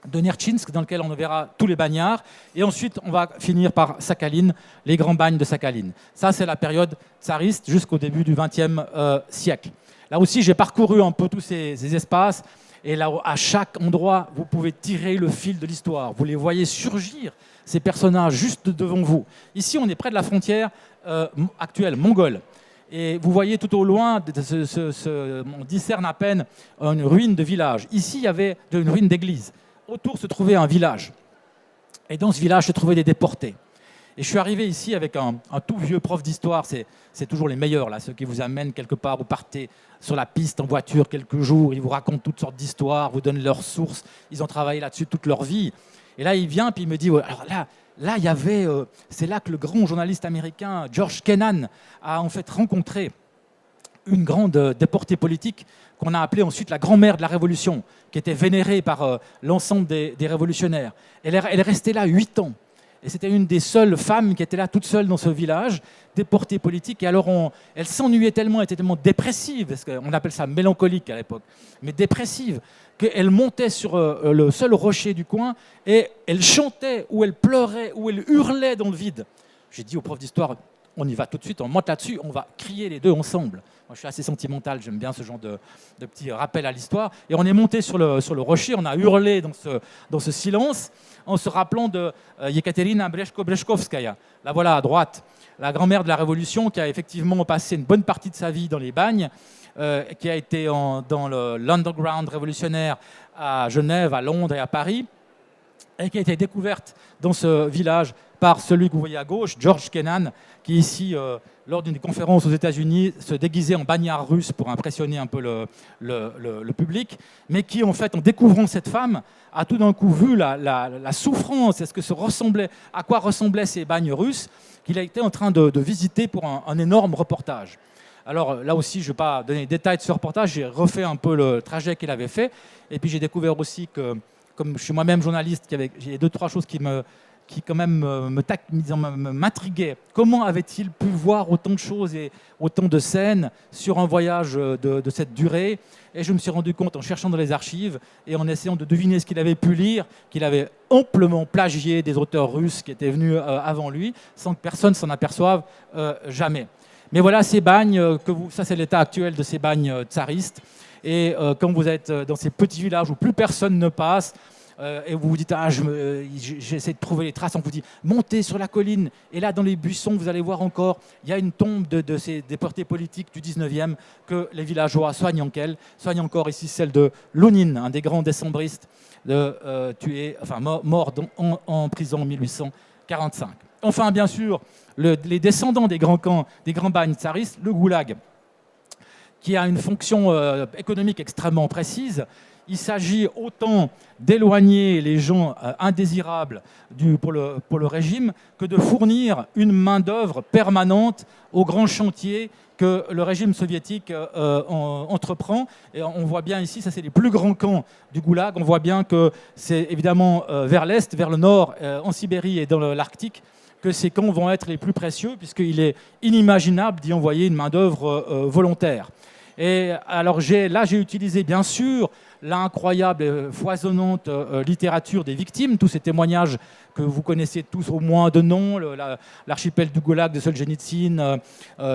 de Nertchinsk, dans lequel on verra tous les bagnards. Et ensuite, on va finir par Sakhaline, les grands bagnes de Sakhaline. Ça, c'est la période tsariste jusqu'au début du XXe siècle. Là aussi, j'ai parcouru un peu tous ces espaces. Et là, à chaque endroit, vous pouvez tirer le fil de l'histoire. Vous les voyez surgir, ces personnages, juste devant vous. Ici, on est près de la frontière actuelle, mongole. Et vous voyez tout au loin, on discerne à peine une ruine de village. Ici, il y avait une ruine d'église. Autour se trouvait un village. Et dans ce village se trouvaient des déportés. Et je suis arrivé ici avec un tout vieux prof d'histoire. C'est toujours les meilleurs, là, ceux qui vous amènent quelque part. Vous partez sur la piste en voiture quelques jours. Ils vous racontent toutes sortes d'histoires, vous donnent leurs sources. Ils ont travaillé là-dessus toute leur vie. Et là, il vient puis il me dit, alors là, il y avait, c'est là que le grand journaliste américain George Kennan a en fait rencontré une grande déportée politique qu'on a appelée ensuite la grand-mère de la Révolution, qui était vénérée par l'ensemble des révolutionnaires. Elle est restée là 8 ans.
Et c'était une des seules femmes qui était là toute seule dans ce village, déportée politique. Et alors, elle s'ennuyait tellement, elle était tellement dépressive, parce qu'on appelle ça mélancolique à l'époque, mais dépressive, qu'elle montait sur le seul rocher du coin et elle chantait, ou elle pleurait, ou elle hurlait dans le vide. J'ai dit au prof d'histoire, on y va tout de suite, on monte là-dessus, on va crier les deux ensemble. Moi, je suis assez sentimental, j'aime bien ce genre de petits rappels à l'histoire. Et on est monté sur le rocher, on a hurlé dans ce silence, en se rappelant de Yekaterina Breshko-Breshkovskaya. La voilà à droite, la grand-mère de la Révolution, qui a effectivement passé une bonne partie de sa vie dans les bagnes, qui a été dans l'underground révolutionnaire à Genève, à Londres et à Paris, et qui a été découverte dans ce village par celui que vous voyez à gauche, George Kennan, qui ici, lors d'une conférence aux États-Unis, se déguisait en bagnard russe pour impressionner un peu le public, mais qui, en fait, en découvrant cette femme, a tout d'un coup vu la souffrance, à quoi ressemblaient ces bagnes russes, qu'il a été en train de visiter pour un énorme reportage. Alors là aussi, je ne vais pas donner les détails de ce reportage, j'ai refait un peu le trajet qu'il avait fait, et puis j'ai découvert aussi que, comme je suis moi-même journaliste, j'ai 2-3 choses qui quand même m'intriguaient. Comment avait-il pu voir autant de choses et autant de scènes sur un voyage de cette durée? Et je me suis rendu compte, en cherchant dans les archives et en essayant de deviner ce qu'il avait pu lire, qu'il avait amplement plagié des auteurs russes qui étaient venus avant lui, sans que personne s'en aperçoive jamais. Mais voilà ces bagnes, ça c'est l'état actuel de ces bagnes tsaristes. Et quand vous êtes dans ces petits villages où plus personne ne passe, et vous vous dites, j'essaie de trouver les traces, on vous dit, montez sur la colline, et là dans les buissons, vous allez voir encore, il y a une tombe de ces déportés politiques du 19e que les villageois soignent encore ici celle de Lounine, un des grands décembristes mort en prison en 1845. Enfin, bien sûr, les descendants des grands camps, des grands bagnes tsaristes, le goulag, qui a une fonction économique extrêmement précise. Il s'agit autant d'éloigner les gens indésirables pour le régime que de fournir une main-d'œuvre permanente aux grands chantiers que le régime soviétique entreprend. Et on voit bien ici, ça c'est les plus grands camps du goulag. On voit bien que c'est évidemment vers l'est, vers le nord, en Sibérie et dans l'Arctique, que ces camps vont être les plus précieux, puisqu'il est inimaginable d'y envoyer une main-d'œuvre volontaire. Et alors j'ai utilisé bien sûr l'incroyable et foisonnante littérature des victimes, tous ces témoignages que vous connaissez tous au moins de nom, l'archipel du Goulag de Solzhenitsyn,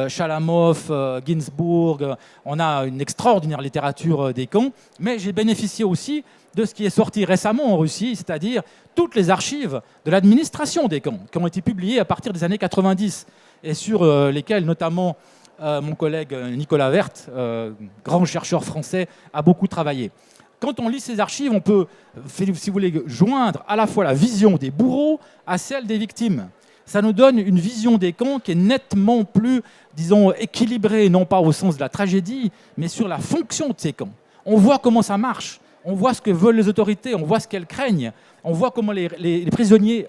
Chalamov, Ginsburg. On a une extraordinaire littérature des camps, mais j'ai bénéficié aussi de ce qui est sorti récemment en Russie, c'est-à-dire toutes les archives de l'administration des camps, qui ont été publiées à partir des années 90, et sur lesquelles notamment mon collègue Nicolas Werth, grand chercheur français, a beaucoup travaillé. Quand on lit ces archives, on peut, si vous voulez, joindre à la fois la vision des bourreaux à celle des victimes. Ça nous donne une vision des camps qui est nettement plus, disons, équilibrée, non pas au sens de la tragédie, mais sur la fonction de ces camps. On voit comment ça marche, on voit ce que veulent les autorités, on voit ce qu'elles craignent, on voit comment les prisonniers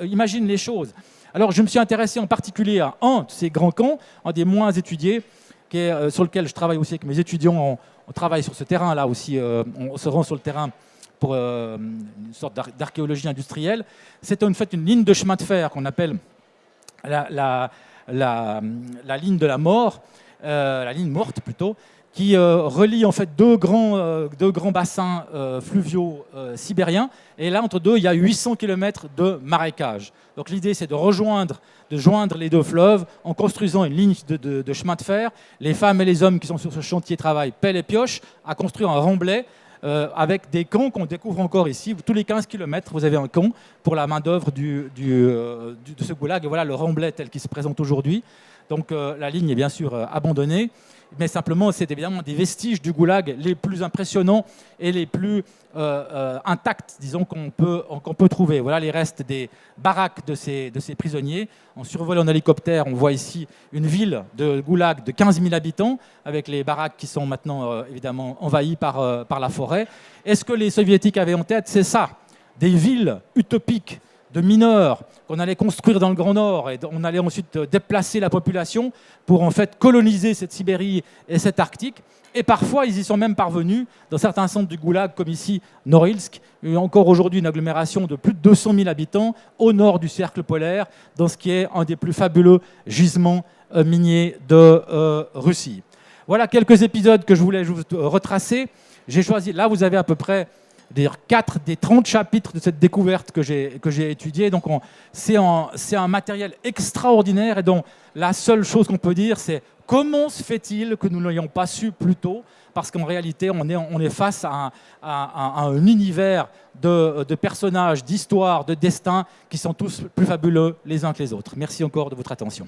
imaginent les choses. Alors je me suis intéressé en particulier à un de ces grands camps, un des moins étudiés, sur lequel je travaille aussi avec mes étudiants. On travaille sur ce terrain-là aussi, on se rend sur le terrain pour une sorte d'archéologie industrielle. C'est en fait une ligne de chemin de fer qu'on appelle la ligne de la mort, la ligne morte plutôt, qui relie en fait deux grands bassins fluviaux sibériens. Et là, entre deux, il y a 800 km de marécages. Donc l'idée, c'est de joindre les deux fleuves en construisant une ligne de chemin de fer. Les femmes et les hommes qui sont sur ce chantier travaillent pelle et pioche à construire un remblai avec des camps qu'on découvre encore ici. Tous les 15 km, vous avez un camp pour la main-d'œuvre de ce goulag. Et voilà le remblai tel qu'il se présente aujourd'hui. Donc la ligne est bien sûr abandonnée, mais simplement c'est évidemment des vestiges du goulag les plus impressionnants et les plus intacts, disons, qu'on peut trouver. Voilà les restes des baraques de ces prisonniers. En survolant en hélicoptère, on voit ici une ville de goulag de 15 000 habitants, avec les baraques qui sont maintenant évidemment envahies par la forêt. Et ce que les soviétiques avaient en tête, c'est ça, des villes utopiques de mineurs qu'on allait construire dans le Grand Nord et on allait ensuite déplacer la population pour en fait coloniser cette Sibérie et cet Arctique. Et parfois, ils y sont même parvenus dans certains centres du Goulag, comme ici, Norilsk, il y a encore aujourd'hui une agglomération de plus de 200 000 habitants au nord du cercle polaire, dans ce qui est un des plus fabuleux gisements miniers de Russie. Voilà quelques épisodes que je voulais juste retracer. J'ai choisi, là vous avez à peu près 4 des 30 chapitres de cette découverte que j'ai étudiée. Donc c'est un matériel extraordinaire et dont la seule chose qu'on peut dire, c'est comment se fait-il que nous ne l'ayons pas su plus tôt? Parce qu'en réalité, on est face à un univers de personnages, d'histoires, de destins qui sont tous plus fabuleux les uns que les autres. Merci encore de votre attention.